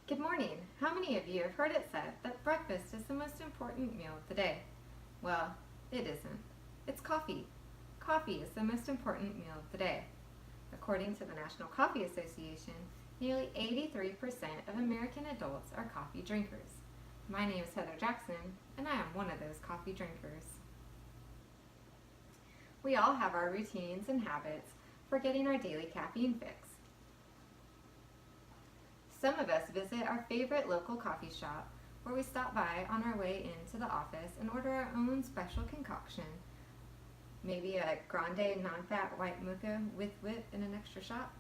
Good morning. How many of you have heard it said that breakfast is the most important meal of the day? Well, it isn't. It's coffee. Coffee is the most important meal of the day. According to the National Coffee Association, nearly 83% of American adults are coffee drinkers. My name is Heather Jackson, and I am one of those coffee drinkers. We all have our routines and habits for getting our daily caffeine fix. Some of us visit our favorite local coffee shop where we stop by on our way into the office and order our own special concoction, maybe a grande non-fat white mocha with whip and an extra shot.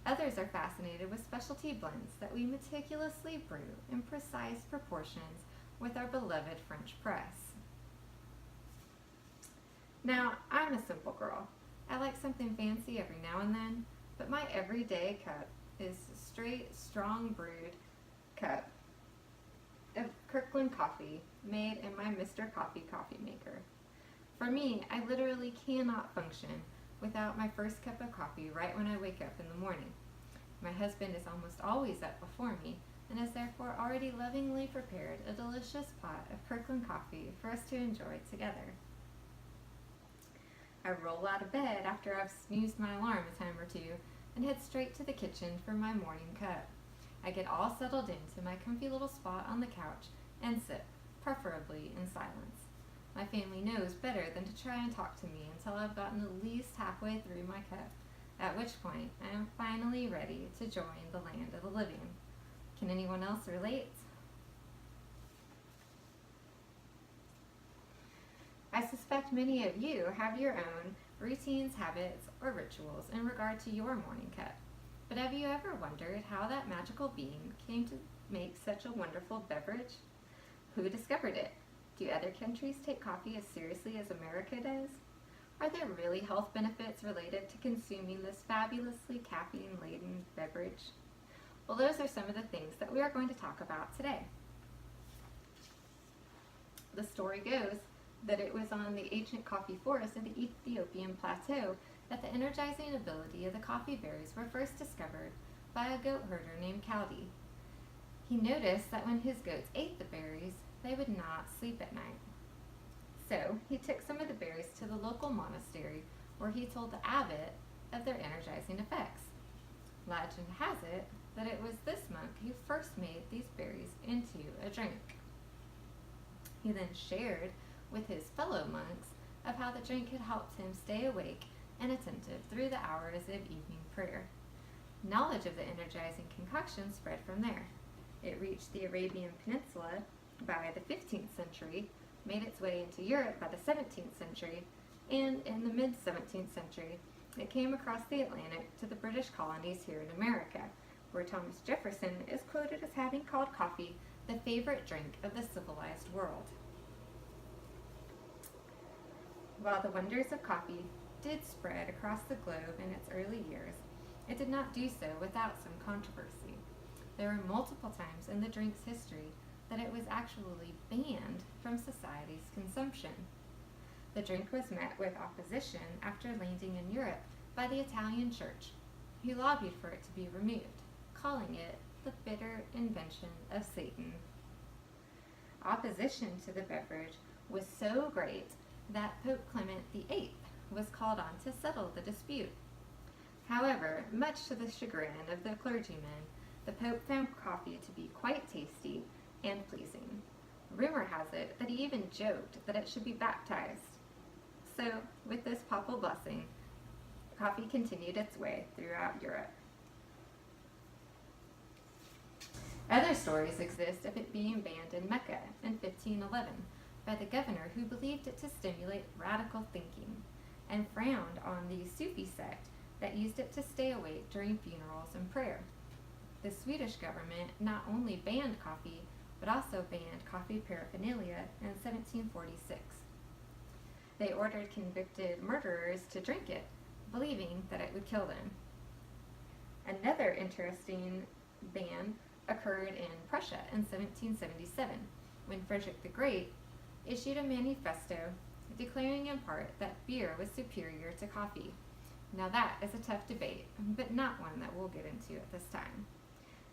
Others are fascinated with specialty blends that we meticulously brew in precise proportions with our beloved French press. Now, I'm a simple girl. I like something fancy every now and then, but my everyday cup is a straight, strong brewed cup of Kirkland coffee made in my Mr. Coffee coffee maker. For me, I literally cannot function without my first cup of coffee right when I wake up in the morning. My husband is almost always up before me and has therefore already lovingly prepared a delicious pot of Kirkland coffee for us to enjoy together. I roll out of bed after I've snoozed my alarm a time or two and head straight to the kitchen for my morning cup. I get all settled into my comfy little spot on the couch and sip, preferably in silence. My family knows better than to try and talk to me until I've gotten at least halfway through my cup, at which point I am finally ready to join the land of the living. Can anyone else relate? I suspect many of you have your own routines, habits, or rituals in regard to your morning cup. But have you ever wondered how that magical being came to make such a wonderful beverage? Who discovered it? Do other countries take coffee as seriously as America does? Are there really health benefits related to consuming this fabulously caffeine-laden beverage? Well, those are some of the things that we are going to talk about today. The story goes that it was on the ancient coffee forest of the Ethiopian plateau that the energizing ability of the coffee berries were first discovered by a goat herder named Kaldi. He noticed that when his goats ate the berries, they would not sleep at night. So he took some of the berries to the local monastery where he told the abbot of their energizing effects. Legend has it that it was this monk who first made these berries into a drink. He then shared with his fellow monks of how the drink had helped him stay awake and attentive through the hours of evening prayer. Knowledge of the energizing concoction spread from there. It reached the Arabian Peninsula by the 15th century, made its way into Europe by the 17th century, and in the mid-17th century, it came across the Atlantic to the British colonies here in America, where Thomas Jefferson is quoted as having called coffee the favorite drink of the civilized world. While the wonders of coffee did spread across the globe in its early years, it did not do so without some controversy. There were multiple times in the drink's history that it was actually banned from society's consumption. The drink was met with opposition after landing in Europe by the Italian Church, who lobbied for it to be removed, calling it the bitter invention of Satan. Opposition to the beverage was so great that Pope Clement VIII was called on to settle the dispute. However, much to the chagrin of the clergyman, the Pope found coffee to be quite tasty and pleasing. Rumor has it that he even joked that it should be baptized. So, with this papal blessing, coffee continued its way throughout Europe. Other stories exist of it being banned in Mecca in 1511 by the governor who believed it to stimulate radical thinking, and frowned on the Sufi sect that used it to stay awake during funerals and prayer. The Swedish government not only banned coffee, but also banned coffee paraphernalia in 1746. They ordered convicted murderers to drink it, believing that it would kill them. Another interesting ban occurred in Prussia in 1777, when Frederick the Great issued a manifesto declaring in part that beer was superior to coffee. Now that is a tough debate, but not one that we'll get into at this time.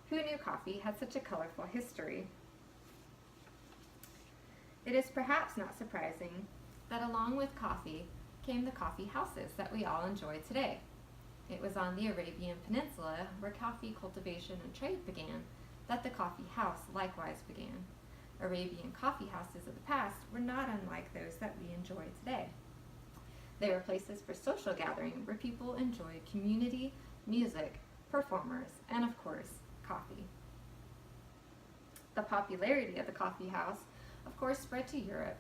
Who knew coffee had such a colorful history? It is perhaps not surprising that along with coffee came the coffee houses that we all enjoy today. It was on the Arabian Peninsula, where coffee cultivation and trade began, that the coffee house likewise began. Arabian coffee houses of the past were not unlike those that we enjoy today. They were places for social gathering where people enjoyed community, music, performers, and of course, coffee. The popularity of the coffee house, of course, spread to Europe,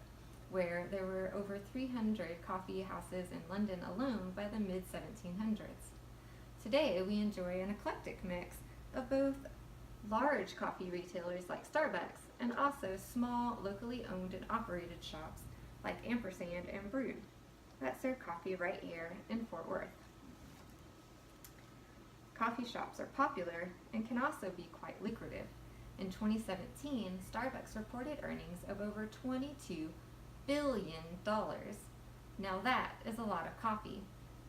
where there were over 300 coffee houses in London alone by the mid-1700s. Today, we enjoy an eclectic mix of both large coffee retailers like Starbucks and also small, locally owned and operated shops like Ampersand and Brewed that serve coffee right here in Fort Worth. Coffee shops are popular and can also be quite lucrative. In 2017, Starbucks reported earnings of over $22 billion. Now that is a lot of coffee.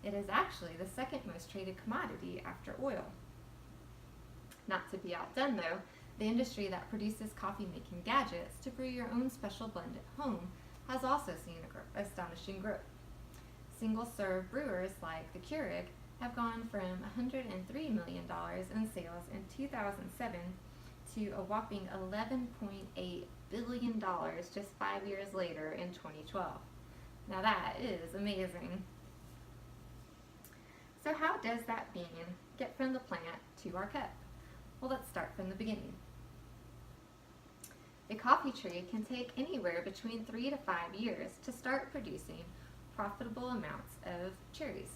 It is actually the second most traded commodity after oil. Not to be outdone though, the industry that produces coffee-making gadgets to brew your own special blend at home has also seen astonishing growth. Single-serve brewers like the Keurig have gone from $103 million in sales in 2007 to a whopping $11.8 billion just 5 years later in 2012. Now that is amazing. So how does that bean get from the plant to our cup? Well, let's start from the beginning. A coffee tree can take anywhere between 3 to 5 years to start producing profitable amounts of cherries.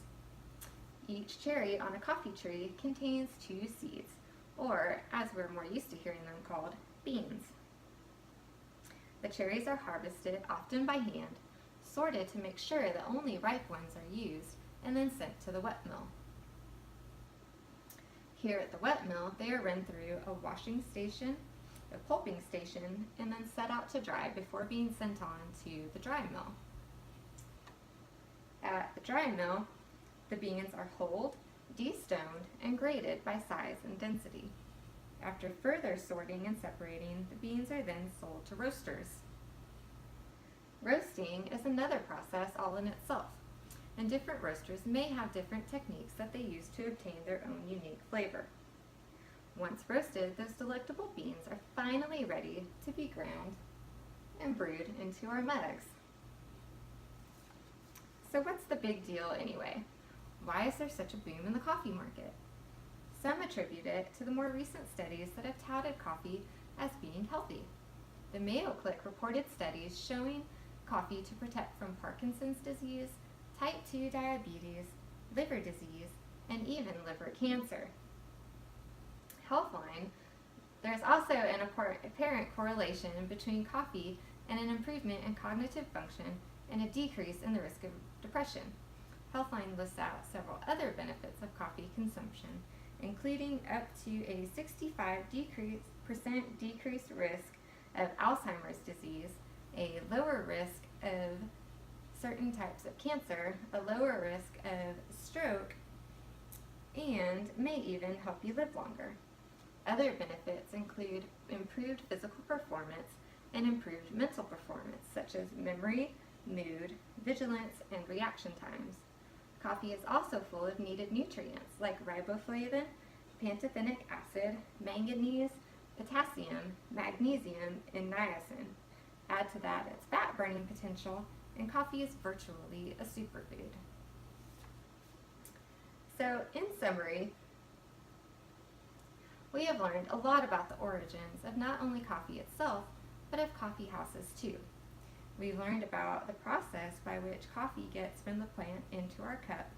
Each cherry on a coffee tree contains 2 seeds, or as we're more used to hearing them called, beans. The cherries are harvested, often by hand, sorted to make sure that only ripe ones are used, and then sent to the wet mill. Here at the wet mill, they are run through a washing station, a pulping station, and then set out to dry before being sent on to the dry mill. At the dry mill, the beans are hulled, destoned, and graded by size and density. After further sorting and separating, the beans are then sold to roasters. Roasting is another process all in itself, and different roasters may have different techniques that they use to obtain their own unique flavor. Once roasted, those delectable beans are finally ready to be ground and brewed into our mugs. So what's the big deal anyway? Why is there such a boom in the coffee market? Some attribute it to the more recent studies that have touted coffee as being healthy. The Mayo Clinic reported studies showing coffee to protect from Parkinson's disease, type 2 diabetes, liver disease, and even liver cancer. Healthline, there's also an apparent correlation between coffee and an improvement in cognitive function and a decrease in the risk of depression. Healthline lists out several other benefits of coffee consumption, including up to a 65% decreased risk of Alzheimer's disease, a lower risk of certain types of cancer, a lower risk of stroke, and may even help you live longer. Other benefits include improved physical performance and improved mental performance, such as memory, mood, vigilance, and reaction times. Coffee is also full of needed nutrients like riboflavin, pantothenic acid, manganese, potassium, magnesium, and niacin. Add to that its fat-burning potential, and coffee is virtually a superfood. So, in summary, we have learned a lot about the origins of not only coffee itself, but of coffee houses too. We've learned about the process by which coffee gets from the plant into our cup,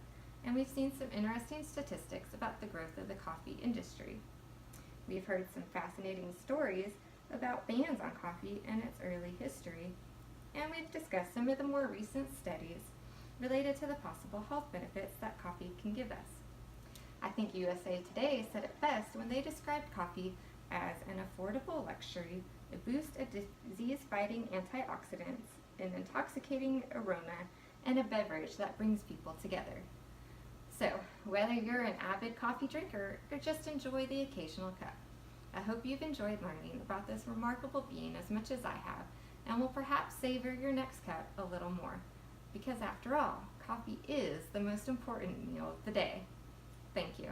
and we've seen some interesting statistics about the growth of the coffee industry. We've heard some fascinating stories about bans on coffee and its early history, and we've discussed some of the more recent studies related to the possible health benefits that coffee can give us. I think USA Today said it best when they described coffee as an affordable luxury, a boost of disease-fighting antioxidants, an intoxicating aroma, and a beverage that brings people together. So, whether you're an avid coffee drinker or just enjoy the occasional cup, I hope you've enjoyed learning about this remarkable being as much as I have, and will perhaps savor your next cup a little more. Because after all, coffee is the most important meal of the day. Thank you.